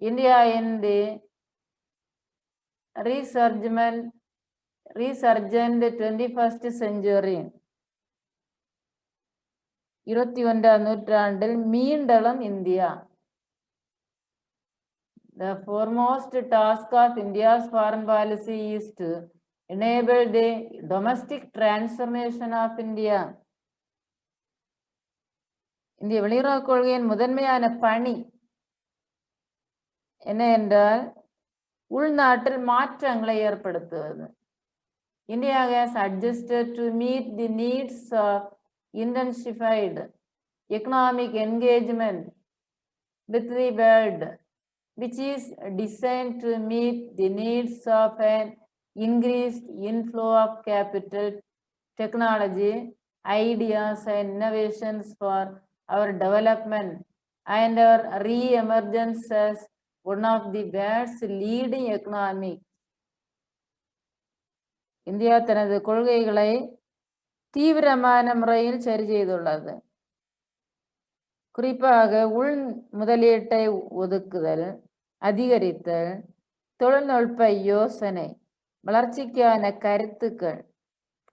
India in the resurgent 21st century. 21ാം നൂറ്റാണ്ടിൽ മീണ്ടളം India. The foremost task of India's foreign policy is to enable the domestic transformation of India. இந்திய வெளியுறவு கொள்கையின் முதன்மையான பணி என்ன என்றால் உள்நாட்டில் மாற்றங்களை ஏற்படுத்துவது. India has adjusted to meet the needs of intensified economic engagement with the world, which is designed to meet the needs of an increased inflow of capital, technology, ideas and innovations for our development and our re-emergence as one of the world's leading economies. India தனது கொள்கைகளை தீவிரமான முறையில் சரி செய்துள்ளது. குறிப்பாக உள் முதலீட்டை ஒதுக்குதல், அதிகரித்தல், தொழில்நுட்ப யோசனை, வளர்ச்சிக்கான கருத்துக்கள்,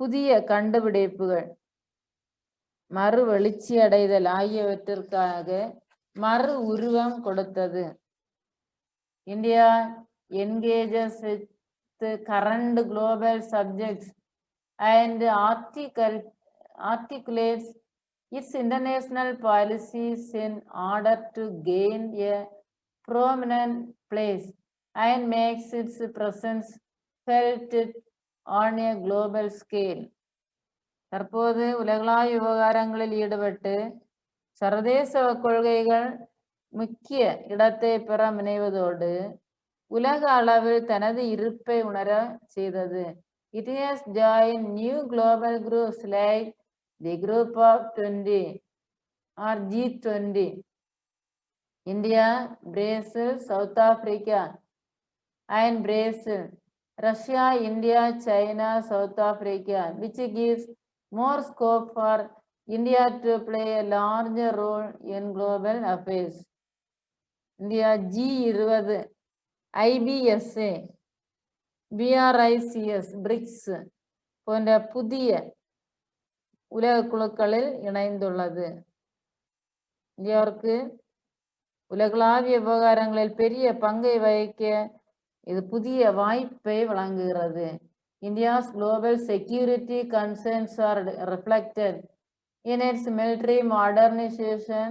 புதிய கண்டுபிடிப்புகள், மறு வெளிச்சி அடைதல் ஆகியவற்றிற்காக மறு உருவம் கொடுத்தது. India engages with the current global subjects and articulates its international policies in order to gain a prominent place and makes its presence felt on a global scale. தற்போது உலகளாவிய விவகாரங்களில் ஈடுபட்டு சர்வதேச கொள்கைகள் முக்கிய இடத்தை பெற முனைவதோடு உலக அளவில் தனது இருப்பை உணர செய்தது. It has joined new global groups like the Group of 20 or G20. India, Brazil, South Africa and Brazil, Russia, India, China, South Africa, which gives more scope for India to play a larger role in global affairs. India G20, IBSA, BRICS, BRICS போன்ற புதிய உலக குழுக்களில் இணைந்துள்ளது. இந்தியாவிற்கு உலகளாவிய விவகாரங்களில் பெரிய பங்கை வகிக்க இது புதிய வாய்ப்பை வழங்குகிறது. India's global security concerns are reflected in its military modernization,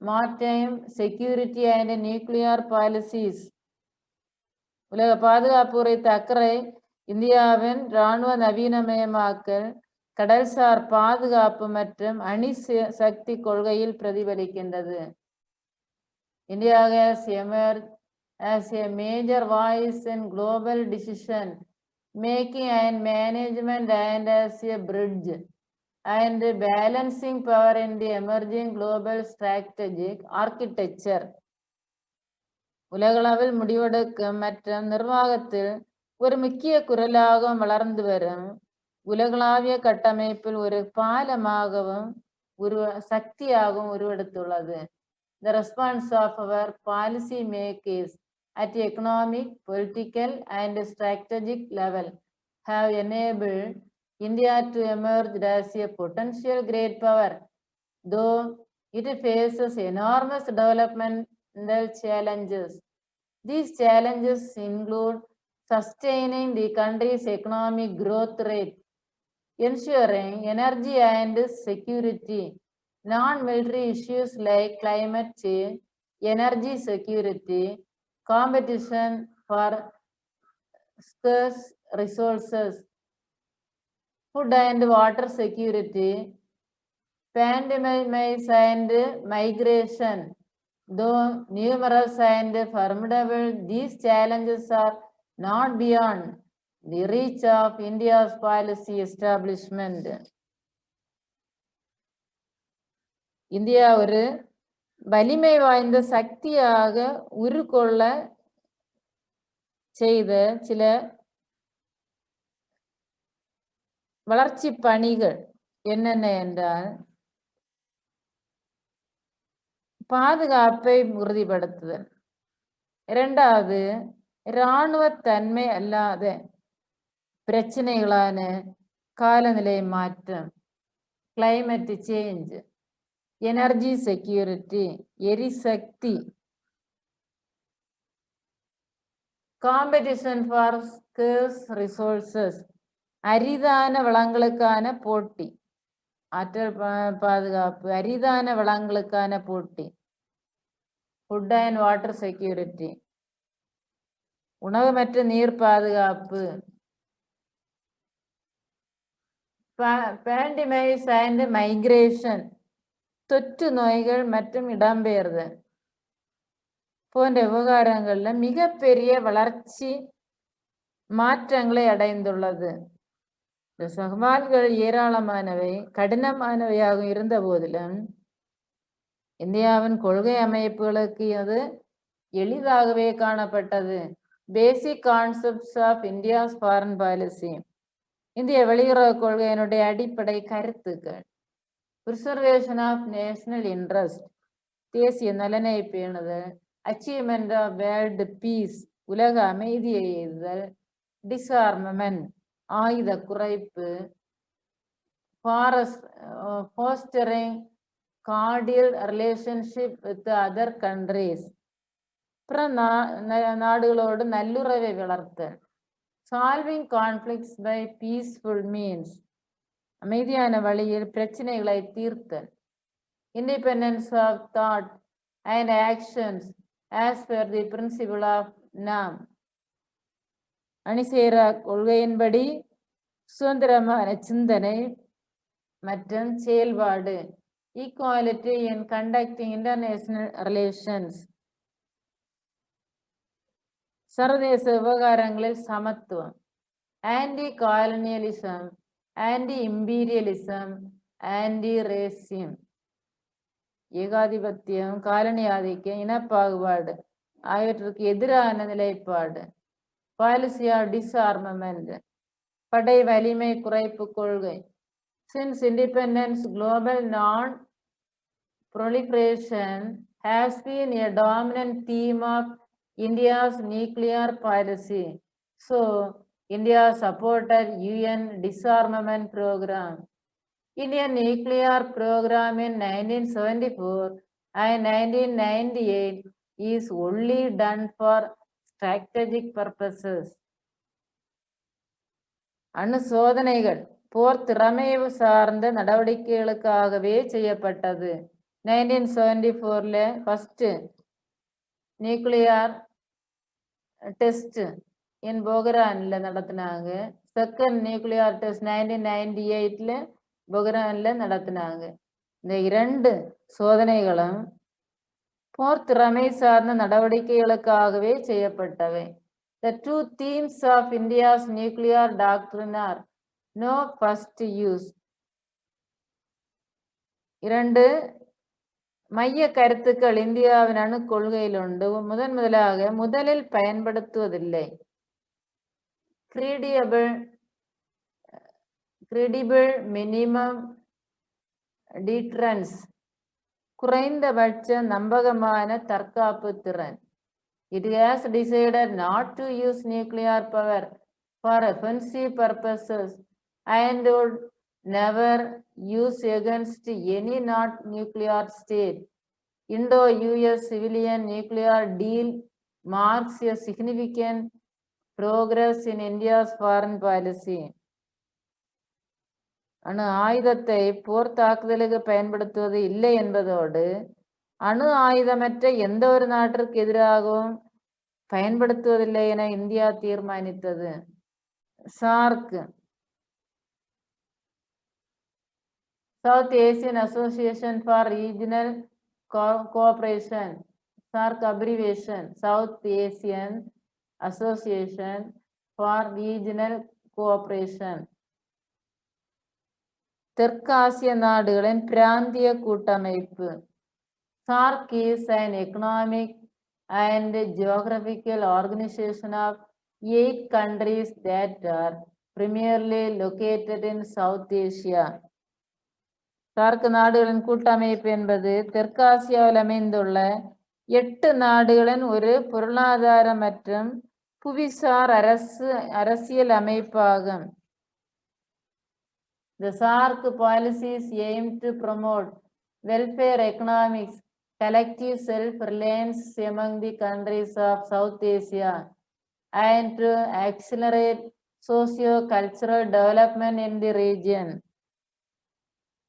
maritime security and nuclear policies. உலக பாதுகாப்பு குறித்த அக்கறை இந்தியாவின் இராணுவ நவீனமயமாக்கல், கடல்சார் பாதுகாப்பு மற்றும் அணி சக்தி கொள்கையில் பிரதிபலிக்கின்றது. India has emerged as a major voice in global decision making and management and as a bridge and balancing power in the emerging global strategic architecture. உலகளவில் முடிவெடுக்கும் மற்றும் நிர்வாகத்தில் ஒரு முக்கிய குரலாக வளர்ந்து வரும் உலகளாவிய கட்டமைப்பில் ஒரு பாலமாகவும் சக்தியாகவும் உருவெடுத்துள்ளது. The response of our policy makers at economic, political and strategic level have enabled India to emerge as a potential great power, though it faces enormous developmental challenges. These challenges include sustaining the country's economic growth rate, ensuring energy and security, non-military issues like climate change, energy security, competition for scarce resources, food and water security, pandemics and migration. Though numerous and formidable, these challenges are not beyond the reach of India's policy establishment. India ஒரு வலிமை வாய்ந்த சக்தியாக உருக்கொள்ள செய்த சில வளர்ச்சி பணிகள் என்னென்ன என்றால் பாதுகாப்பை உறுதிப்படுத்துதல். இரண்டாவது, இராணுவத்தன்மை அல்லாத பிரச்சனைகளான காலநிலை மாற்றம், கிளைமேட் சேஞ்ச், எனர்ஜி செக்யூரிட்டி, எரிசக்தி, காம்படிஷன் ஃபார் ஸ்கேர்ஸ் ரிசோர்சஸ், அரிதான வளங்களுக்கான போட்டி, ஆற்றல் பாதுகாப்பு, அரிதான வளங்களுக்கான போட்டி, ஃபுட் அண்ட் வாட்டர் செக்யூரிட்டி, உணவு மற்றும் நீர் பாதுகாப்பு, பேண்டமிக்ஸ் அண்ட் மைக்ரேஷன், தொற்று நோய்கள் மற்றும் இடம்பெயர்தல் போன்ற விவகாரங்கள்ல மிகப்பெரிய வளர்ச்சி மாற்றங்களை அடைந்துள்ளது. இந்த சவால்கள் ஏராளமானவை, கடினமானவையாக இருந்த போதிலும் இந்தியாவின் கொள்கை அமைப்புகளுக்கு அது எளிதாகவே காணப்பட்டது. Basic concepts of India's foreign policy, இந்திய வெளியுறவு கொள்கையினுடைய அடிப்படை கருத்துக்கள். பிரிசர்வேஷன் ஆஃப் நேஷனல் இன்ட்ரெஸ்ட், தேசிய நலனை பேணுதல். அச்சீவ்மெண்ட் ஆஃப் வேர்ல்டு பீஸ், உலக அமைதியை எய்துதல். டிஸ்ஆர்மமெண்ட், ஆயுத குறைப்பு. Fostering cordial relationship with other countries, பிற நாடுகளோடு நல்லுறவை வளர்த்தல். Solving conflicts by peaceful means, அமைதியான வழியில் பிரச்சனைகளை தீர்த்தல். Independence of thought and actions as per the principle of NAM, அணிசேரா கொள்கையின்படி சுதந்திரமான சிந்தனை மற்றும் செயல்பாடு. Equality in conducting international relations, சர்வதேச விவகாரங்களில் சமத்துவம். Anti colonialism, anti imperialism, anti racism, ஏகாதிபத்தியம், காலனி ஆதிக்கம், இனப்பாகுபாடு ஆகியவற்றுக்கு எதிரான நிலைப்பாடு. பாலிசி ஆஃப் டிஸ்ஆர்மமெண்ட், படை வலிமை குறைப்பு கொள்கை. Since independence, global non-proliferation has been a dominant theme of India's nuclear policy. So, India supported UN disarmament program. Indian nuclear program in 1974 and 1998 is only done for strategic purposes. அணு சோதனைகள் போர் திறமை சார்ந்த நடவடிக்கைகளுக்காகவே செய்யப்பட்டது. 1974 first nuclear test இன் போக்ரான்ல நடத்தினாங்க. Second nuclear test 1998 போக்ரான்ல நடத்தினாங்க. இந்த இரண்டு சோதனைகளும் போர் திறமை சார்ந்த நடவடிக்கைகளுக்காகவே செய்யப்பட்டவை. The two themes of India's nuclear doctrine are no first use. இரண்டு மைய கருத்துக்கள் இந்தியாவின் அணு கொள்கையில் உண்டு. முதலாக முதலில் பயன்படுத்துவதில்லை. credible minimum deterrence, குறைந்தபட்ச நம்பகமான தற்காப்பு திறன். It has decided not to use nuclear power for offensive purposes and would never use against any not nuclear state. Indo-US civilian nuclear deal marks a significant progress in India's foreign policy. அணு ஆயுதத்தை போர் தாக்குதலுக்கு பயன்படுத்துவது இல்லை என்பதோடு அணு ஆயுதமற்ற எந்த ஒரு நாட்டிற்கு எதிராகவும் பயன்படுத்துவதில்லை என இந்தியா தீர்மானித்தது. SAARC, South Asian Association for Regional Cooperation, SAARC abbreviation, South Asian Association for Regional Cooperation. தெற்காசிய நாடுகளின் பிராந்திய கூட்டமைப்பு. SAARC is an economic and geographical organization of 8 countries that are primarily located in South Asia. SAARC நாடுகளின் கூட்டமைப்பு என்பது தெற்காசியாவில் அமைந்துள்ள 8 நாடுகளின் ஒரு பொருளாதார மற்றும் புவிசார் அரசியல் அமைப்பாகும். The SAARC policies aim to promote welfare economics, collective self-reliance among the countries of South Asia, and to accelerate socio-cultural development in the region.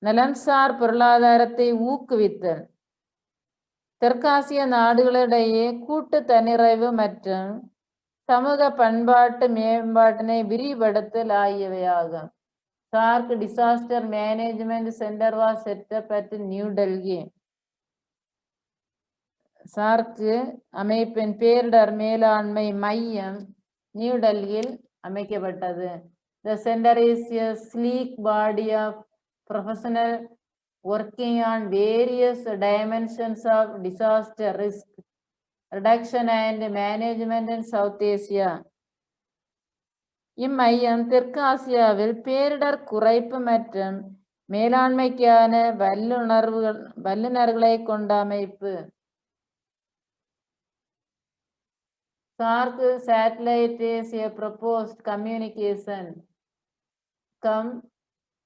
நலன்சார் பொருளாதாரத்தை ஊக்குவித்தல், தெற்காசிய நாடுகளிடையே கூட்டு தன்னிறைவு மற்றும் சமூக பண்பாட்டு மேம்பாட்டினை விரிவுபடுத்தல் ஆகியவையாகும். SAARC Disaster Management Center was set up at New Delhi. SAARC அமைப்பின் பேரிடர் மேலாண்மை மையம் நியூ டெல்லியில் அமைக்கப்பட்டது. The center is a sleek body of professional working on various dimensions of disaster risk reduction and management in South Asia. இம்மையம் தெற்கு ஆசியாவில் பேரிடர் குறைப்பு மற்றும் மேலாண்மைக்கான வல்லுநர்களை கொண்ட அமைப்பு. SAARC satellite is a proposed communication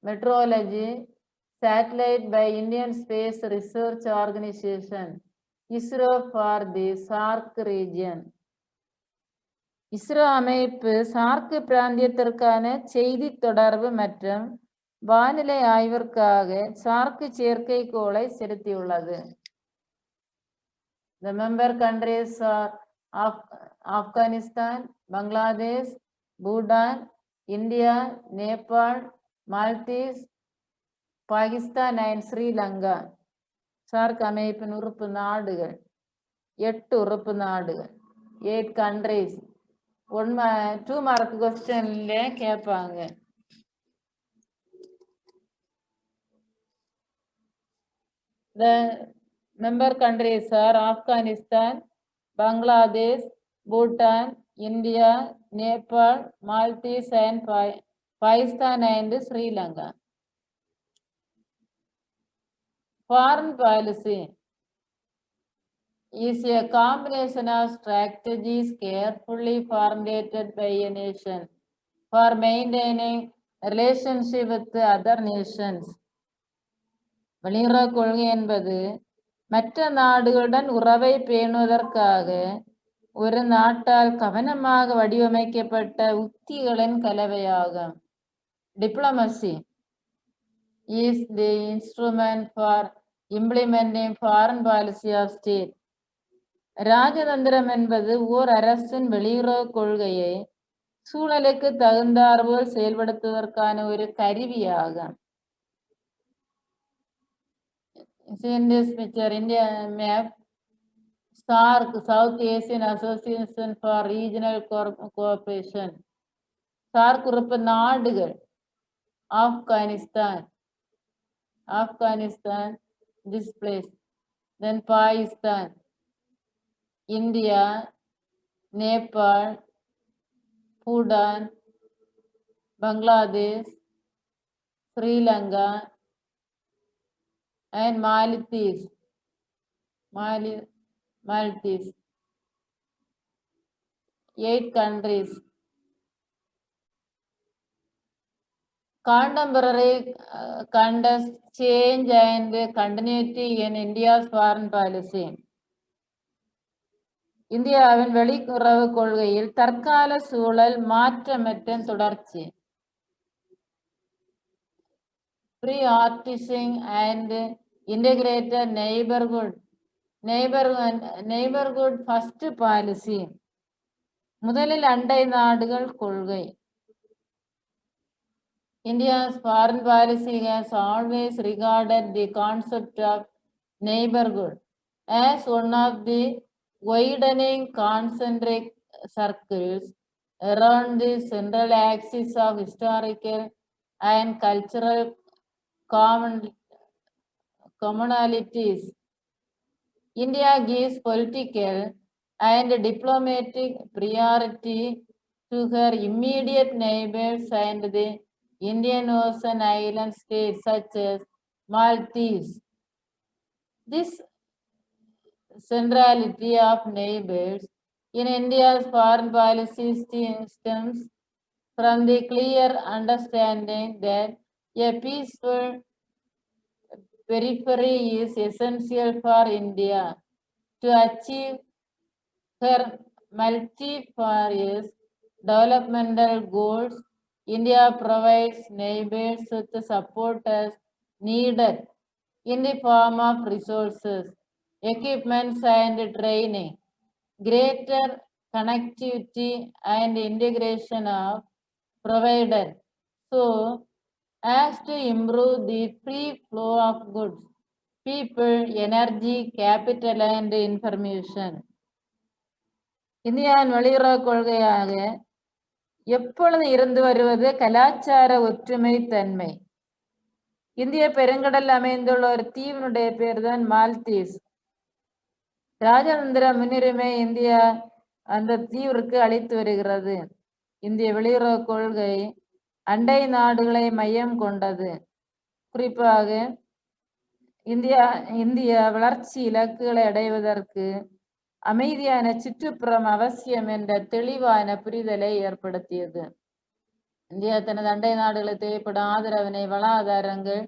meteorology satellite by Indian Space Research Organization ISRO for the SAARC region. ISRO அமைப்பு சார்க் பிராந்தியத்திற்கான செய்தி தொடர்பு மற்றும் வானிலை ஆய்விற்காக சார்க் செயற்கைக்கோளை செலுத்தியுள்ளது. The member countries are Afghanistan, Bangladesh, Bhutan, India, Nepal, Maldives, Pakistan and Sri Lanka. SAARC அமைப்பின் உறுப்பு நாடுகள் 8 உறுப்பு நாடுகள், 8 countries. 2 mark questionல கேட்பாங்க. The member countries are Afghanistan, Bangladesh, Bhutan, India, Nepal, Maldives and Pakistan and Sri Lanka. Foreign policy is a combination of strategies carefully formulated by a nation for maintaining relationship with other nations. வெளியுறவு கொள்கை என்பது மற்ற நாடுகளுடன் உறவை பேணுவதற்காக ஒரு நாட்டால் கவனமாக வடிவமைக்கப்பட்ட உத்திகளின் கலவையாகும். Diplomacy is the instrument for implementing foreign policy of state. ராஜதந்திரம் என்பது ஓர் அரசின் வெளியுறவு கொள்கையை சூழலுக்கு தகுந்தாற்போல் செயல்படுத்துவதற்கான ஒரு கருவியாகும். In this picture, India map, SAARC, South Asian Association for Regional Cooperation. SAARC உறுப்பு நாடுகள் Afghanistan, this place, then Pakistan, India, Nepal, Bhutan, Bangladesh, Sri Lanka and Maldives. 8 countries. Contemporary context, change and continuity in India's foreign policy. இந்தியாவின் வெளியுறவு கொள்கையில் தற்கால சூழல் மாற்றமற்ற தொடர்ச்சி. Pre-partition and integrated neighborhood first policy. முதலில் அண்டை நாடுகள் கொள்கை. India's foreign policy has always regarded the concept of neighborhood as one of the widening concentric circles around the central axis of historical and cultural commonalities. India gives political and diplomatic priority to her immediate neighbors and the Indian Ocean island states such as Maldives. This centrality of neighbors in India's foreign policy stems from the clear understanding that a peaceful periphery is essential for India to achieve her multifarious developmental goals. India provides neighbors with the support as needed in the form of resources, equipments, and training. Greater connectivity and integration are provided so as to improve the free flow of goods, people, energy, capital, and information. இந்தியாவின் வெளியுறவு கொள்கையாக எப்பொழுது இருந்து வருவது கலாச்சார ஒற்றுமை தன்மை. இந்திய பெருங்கடல் அமைந்துள்ள ஒரு தீவினுடைய பேர் தான் மால்தீவ்ஸ். ராஜதந்திர முன்னுரிமை இந்தியா அந்த தீவிற்கு அளித்து வருகிறது. இந்திய வெளியுறவு கொள்கை அண்டை நாடுகளை மையம் கொண்டது. குறிப்பாக இந்தியா வளர்ச்சி இலக்குகளை அடைவதற்கு அமைதியான சுற்றுப்புறம் அவசியம் என்ற தெளிவான புரிதலை ஏற்படுத்தியது. இந்தியா தனது அண்டை நாடுகளுக்கு தேவைப்படும் ஆதரவினை வளாதாரங்கள்,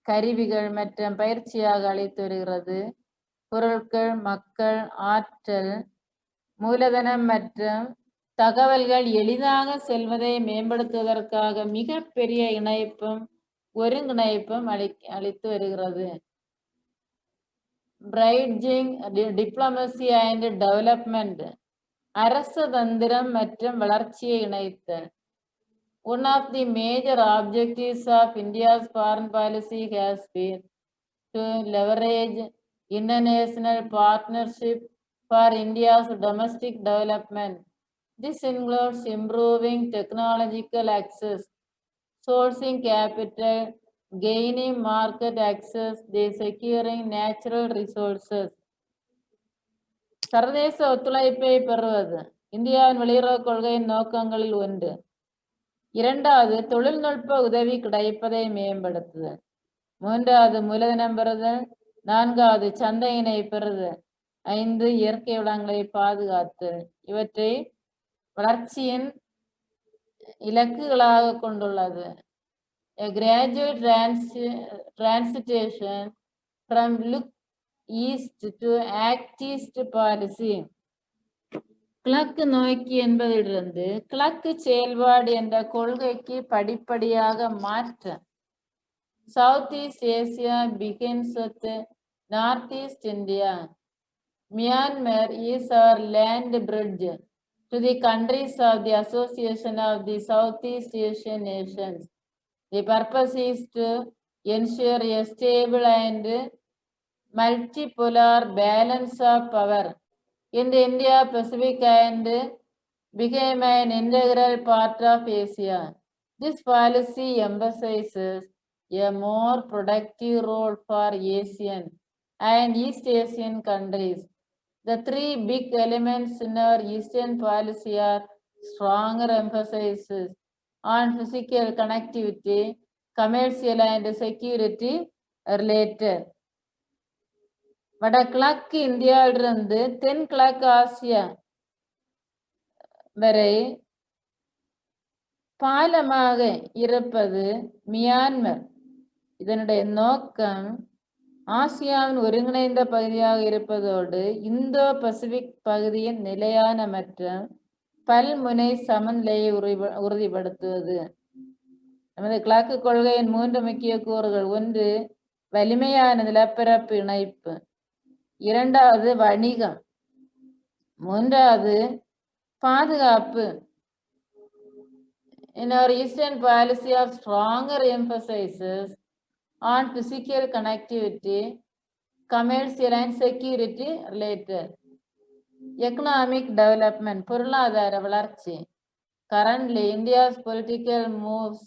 கருவிகள் மற்றும் பயிற்சியாக அளித்து வருகிறது. பொருட்கள், மக்கள், ஆற்றல், மூலதனம் மற்றும் தகவல்கள் எளிதாக செல்வதை மேம்படுத்துவதற்காக மிகப்பெரிய இணைப்பும் ஒருங்கிணைப்பும் அளித்து வருகிறது. Bridging diplomacy and development, அரசு தந்திரம் மற்றும் வளர்ச்சியை இணைத்தல். One of the major objectives of India's foreign policy has been to leverage international partnership for India's domestic development. This includes improving technological access, sourcing capital, gaining market access, securing natural resources. சர்வதேச ஒத்துழைப்பை பெறுவது இந்தியாவின் வெளியுறவு கொள்கையின் நோக்கங்களில் ஒன்று. இரண்டாவது, தொழில்நுட்ப உதவி கிடைப்பதை மேம்படுத்துதல். மூன்றாவது, மூலதனம் பெறுதல். நான்காவது, சந்தையினை பெறுதல். 5, இயற்கை வளங்களை பாதுகாத்தல். இவற்றை வளர்ச்சியின் இலக்குகளாக கொண்டுள்ளது. A gradual transition from look east to act east policy. கிழக்கு நோக்கி என்பதிலிருந்து கிழக்கு செயல்பாடு என்ற கொள்கைக்கு படிப்படியாக மாற்ற. South East Asia begins with North East India. Myanmar is our land bridge to the countries of the Association of the Southeast Asian Nations. The purpose is to ensure a stable and multipolar balance of power in the Indo-Pacific and became an integral part of Asia. This policy emphasizes a more productive role for Asian and East Asian countries. The 3 big elements in our Eastern policy are stronger emphasis on physical connectivity, commercial and security related. வடகிழக்கு இந்தியாவிலிருந்து தென்கிழக்கு Asia வரை பாலமாக இருப்பது Myanmar. இதனுடைய நோக்கம் ஆசியாவின் ஒருங்கிணைந்த பகுதியாக இருப்பதோடு இந்தோ பசிபிக் பகுதியின் நிலையான மற்றும் பல்முனை சமநிலையை உறுதிப்படுத்துவது. நமது கிழக்கு கொள்கையின் 3 முக்கிய கூறுகள். 1, வலிமையான நிலப்பரப்பு இணைப்பு. 2வது, வணிகம். 3வது, பாதுகாப்பு. In our Eastern policy of stronger emphasis on physical connectivity, commercial and security related. Economic development, பொருளாதார வளர்ச்சி. Currently, India's political moves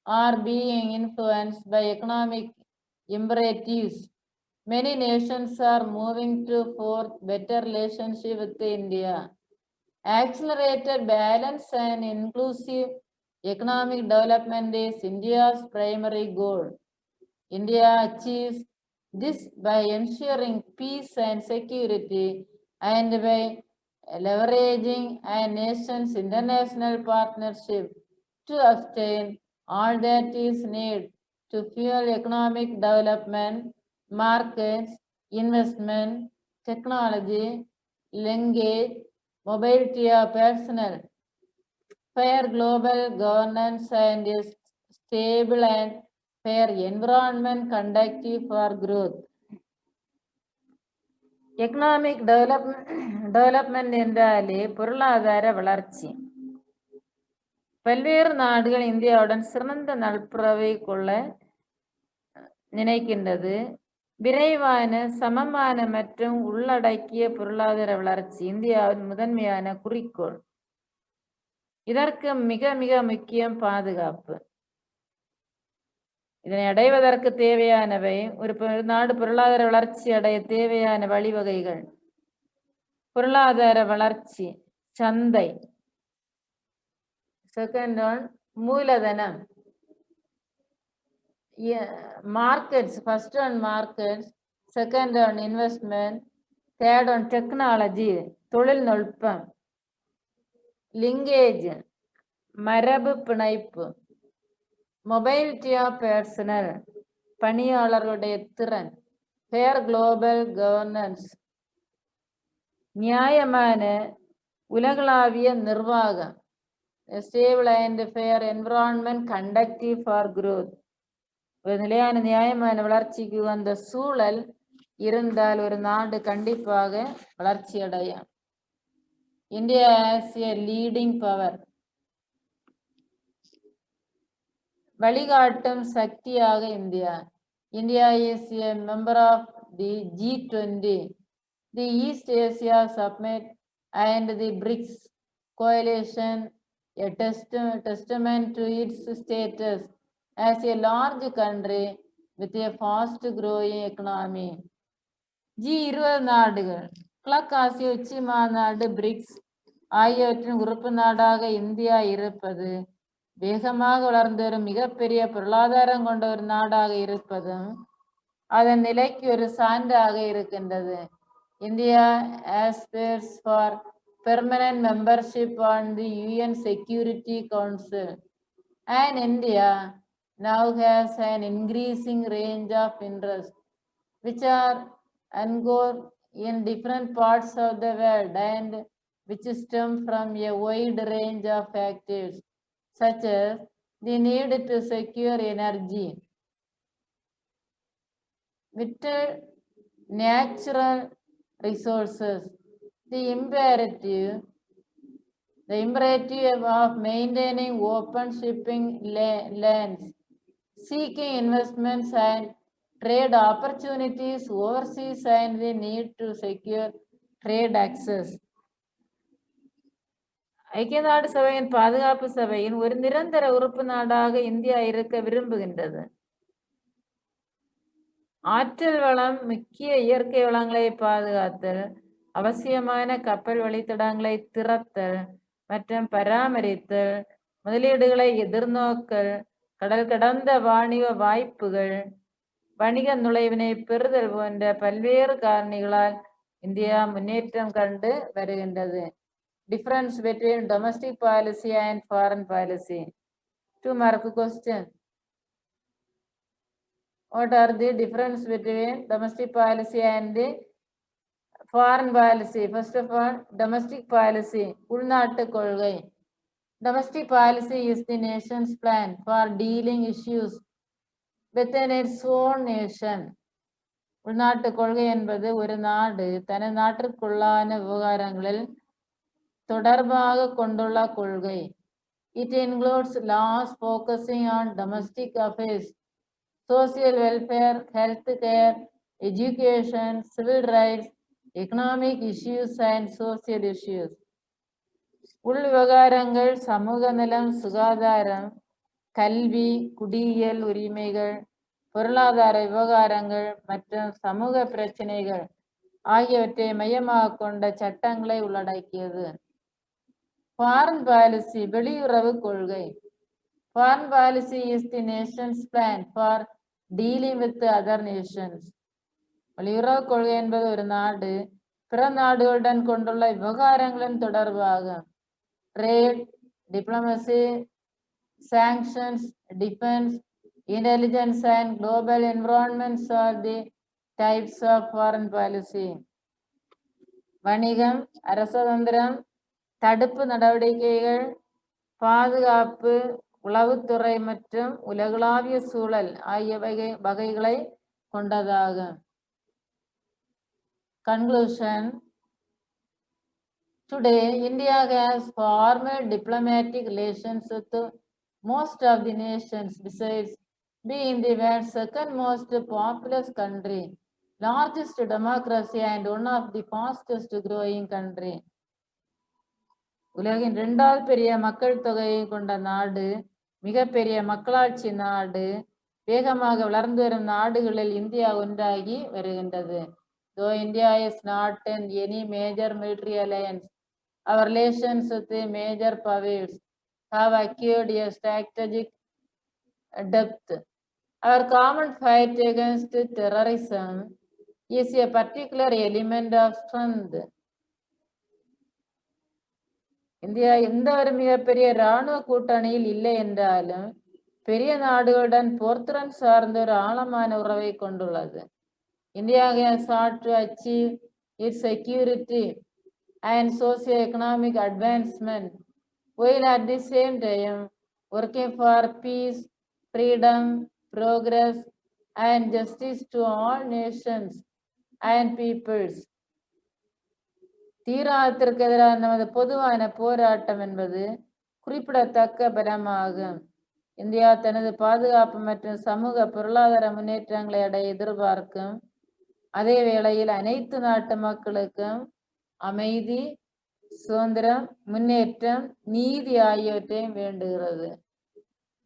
are being influenced by economic imperatives. Many nations are moving to forge better relationship with India. Accelerated, balanced and inclusive economic development is India's primary goal. India achieves This by ensuring peace and security and by leveraging a nation's international partnership to obtain all that is needed to fuel economic development, markets, investment, technology, linkage, mobility of personnel, fair global governance, and a stable and fair environment conducive for growth. Economic development என்றாலே பொருளாதார வளர்ச்சி. பல்வேறு நாடுகள் இந்தியாவுடன் சிறந்த நட்புறவை கொள்ள நினைக்கின்றது. விரைவான, சமமான மற்றும் உள்ளடக்கிய பொருளாதார வளர்ச்சி இந்தியாவின் முதன்மையான குறிக்கோள். இதற்கு மிக மிக முக்கியம் பாதுகாப்பு. இதனை அடைவதற்கு தேவையானவை, ஒரு நாடு பொருளாதார வளர்ச்சி அடைய தேவையான வழிவகைகள். பொருளாதார வளர்ச்சி, சந்தை. செகண்ட் ஒன் மூலதனம். Markets, first one markets, second one investment, third one technology தொழில்நுட்பம், லிங்கேஜ் மரபு பிணைப்பு, மொபைலிட்டி ஆஃப் பர்சனல் பணியாளர்களுடைய திறன், ஃபேர் குளோபல் கவர்னன்ஸ் நியாயமான உலகளாவிய நிர்வாகம், stable and fair environment conductive for growth. ஒரு நிலையான நியாயமான வளர்ச்சிக்கு அந்த சூழல் இருந்தால் ஒரு நாடு கண்டிப்பாக வளர்ச்சி அடையும். India as a leading power, வழிகாட்டும் சக்தியாக India. India is a member of the G20, the East Asia summit and the BRICS coalition, a testament to its status as a large country with a fast growing economy. G20 நாடுகள், கிழக்கு ஆசிய உச்சி மாநாடு, BRICS ஆகியவற்றின் உறுப்பு நாடாக India இருப்பது, வேகமாக வளர்ந்து வரும் மிகப்பெரிய பொருளாதாரம் கொண்ட ஒரு நாடாக இருப்பதும் அதன் நிலைக்கு ஒரு சான்றாக இருக்கின்றது. India aspires for permanent membership on the UN Security Council, and India now has an increasing range of interests which are ongoing in different parts of the world and which stem from a wide range of factors such as the need to secure energy, vital natural resources, the imperative of maintaining open shipping lanes, seeking investments and trade opportunities overseas, and the need to secure trade access. ஐக்கிய நாடு சபையின் பாதுகாப்பு சபையின் ஒரு நிரந்தர உறுப்பு நாடாக India இருக்க விரும்புகின்றது. ஆற்றல் வளம், முக்கிய இயற்கை வளங்களை பாதுகாத்தல், அவசியமான கப்பல் வழித்தடங்களை திறத்தல் மற்றும் பராமரித்தல், முதலீடுகளை எதிர்நோக்கல், கடல் கடந்த வாணிப வாய்ப்புகள், வணிக நுழைவினை பெறுதல் போன்ற பல்வேறு காரணிகளால் இந்தியா முன்னேற்றம் கண்டு வருகின்றது. Difference between domestic policy and foreign policy. 2 mark question. What are the difference between domestic policy and the foreign policy? First of all, domestic policy, உள்நாட்டு கொள்கை. Domestic policy is the nation's plan for dealing issues within its own nation. உள்நாட்டு கொள்கை என்பது ஒரு நாடு தனது நாட்டிற்குள்ளான விவகாரங்களில் தொடர்பாக கொண்டுள்ள கொள்கை. It includes laws focusing on domestic affairs, social welfare, health care, education, civil rights, economic issues and social issues. உள் விவகாரங்கள் சமூக நலம், சுகாதாரம், கல்வி, குடியியல் உரிமைகள், பொருளாதார விவகாரங்கள் மற்றும் சமூக பிரச்சனைகள் ஆகியவற்றை மையமாக கொண்ட சட்டங்களை உள்ளடக்கியது. Foreign policy, வெளியுறவு கொள்கை. Foreign policy is the nation's plan for dealing with the other nations. வெளியுறவு கொள்கை என்பது ஒரு நாடு பிற நாடுகளுடன் கொண்டுள்ள விவகாரங்களின் தொடர்பாகும். Trade, diplomacy, sanctions, defense, intelligence and global environments are the types of foreign policy. வணிகம், அரசதந்திரம், தடுப்பு நடவடிக்கைகள், பாதுகாப்பு, உளவுத்துறை மற்றும் உலகளாவிய சூழல் ஆகிய வகைகளை கொண்டதாகும். Conclusion. Today, India has formal diplomatic relations with most of the nations, besides being the world's second most populous country, largest democracy and one of the fastest growing country. உலகின் 2வது பெரிய மக்கள் தொகையை கொண்ட நாடு, மிகப்பெரிய மக்களாட்சி நாடு, வேகமாக வளர்ந்து வரும் நாடுகளில் இந்தியா ஒன்றாகி வருகின்றது. Though India is not in any major military alliance, our relations with the major powers have acquired a strategic depth. Our common fight against terrorism is a particular element of strength. India எந்த ஒரு மிகப்பெரிய இராணுவ கூட்டணியில் இல்லை என்றாலும் பெரிய நாடுகளுடன் போர்த்திறன் சார்ந்த ஒரு ஆழமான உறவை கொண்டுள்ளது. India has sought to achieve its security and socio-economic advancement while at the same time working for peace, freedom, progress and justice to all nations and peoples. தீவிரவாதத்திற்கு எதிரான நமது பொதுவான போராட்டம் என்பது குறிப்பிடத்தக்க பலமாகும். இந்தியா தனது பாதுகாப்பு மற்றும் சமூக பொருளாதார முன்னேற்றங்களை அடைய எதிர்பார்க்கும். அதே வேளையில் அனைத்து நாட்டு மக்களுக்கும் அமைதி, சுதந்திரம், முன்னேற்றம், நீதி ஆகியவற்றையும் வேண்டுகிறது.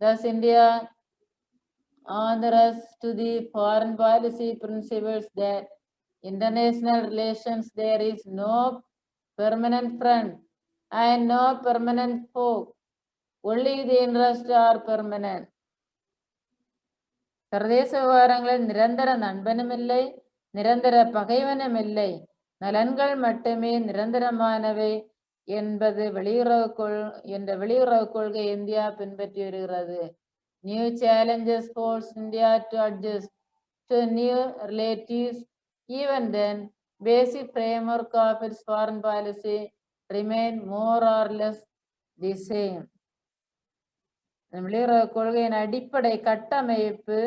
Thus, India adheres to the foreign policy principles that international relations there is no permanent friend and no permanent foe. Only the interests are permanent. சர்வதேச விவகாரங்களில் நிரந்தர நண்பனும் இல்லை, நிரந்தர பகைவனும் இல்லை, நலன்கள் மட்டுமே நிரந்தரமானவை என்பது வெளியுறவு கொள்கை இந்தியா பின்பற்றி வருகிறது. New challenges force India to adjust to new relatives. Even then, basic framework of its foreign policy remain more or less the same. வெளியுறவு கொள்கையின் அடிப்படை கட்டமைப்பு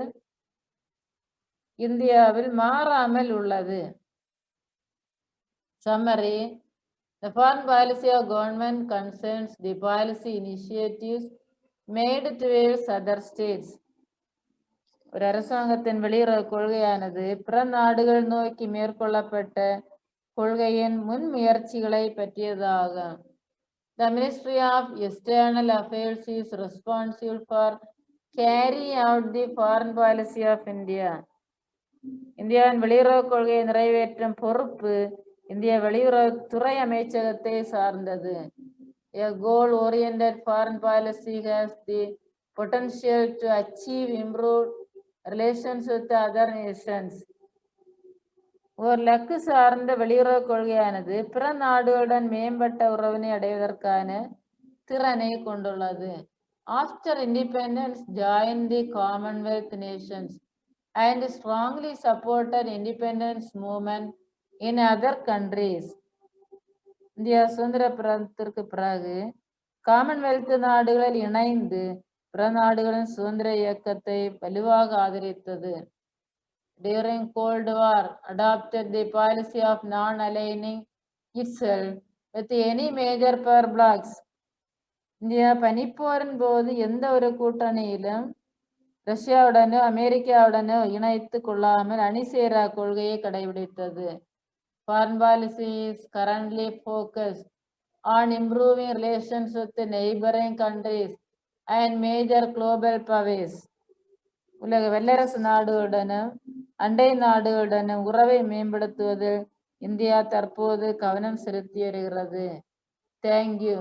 இந்தியாவில் மாறாமல் உள்ளது. Summary. The foreign policy of government concerns the policy initiatives made towards other states. ஒரு அரசாங்கத்தின் வெளியுறவு கொள்கையானது பிற நாடுகள் நோக்கி மேற்கொள்ளப்பட்ட கொள்கையின் முன்முயற்சிகளை பற்றியதாகும். The Ministry of External Affairs is responsible for carrying out the foreign policy of India. இந்தியாவின் வெளியுறவு கொள்கையை நிறைவேற்றும் பொறுப்பு இந்திய வெளியுறவுத்துறை அமைச்சகத்தை சார்ந்தது. A goal-oriented foreign policy has the potential to achieve improved relations with other nations. ஒரு இலக்கு சார்ந்த வெளியுறவு கொள்கையானது பிற நாடுகளுடன் மேம்பட்ட உறவினை அடைவதற்கான திறனை கொண்டுள்ளது. After independence, joined the Commonwealth nations and strongly supported independence movement in other countries. India சுதந்திர பிறகு காமன்வெல்த் நாடுகளில் இணைந்து பிற நாடுகளின் சுதந்திர இயக்கத்தை வலுவாக ஆதரித்தது. During Cold War, adopted the policy of non-aligning itself with any major power blocs. India பனிப்போரின் போது எந்த ஒரு கூட்டணியிலும் ரஷ்யாவுடனோ அமெரிக்காவுடனோ இணைத்து கொள்ளாமல் அணிசேரா கொள்கையை கடைபிடித்தது. Foreign policy is currently focused on improving relations with the neighboring countries and major global powers. உலக வல்லரசு நாடுகளுடனும் அண்டை நாடுகளுடனும் உறவை மேம்படுத்துவதில் இந்தியா தற்போது கவனம் செலுத்தி வருகிறது. தேங்க்யூ.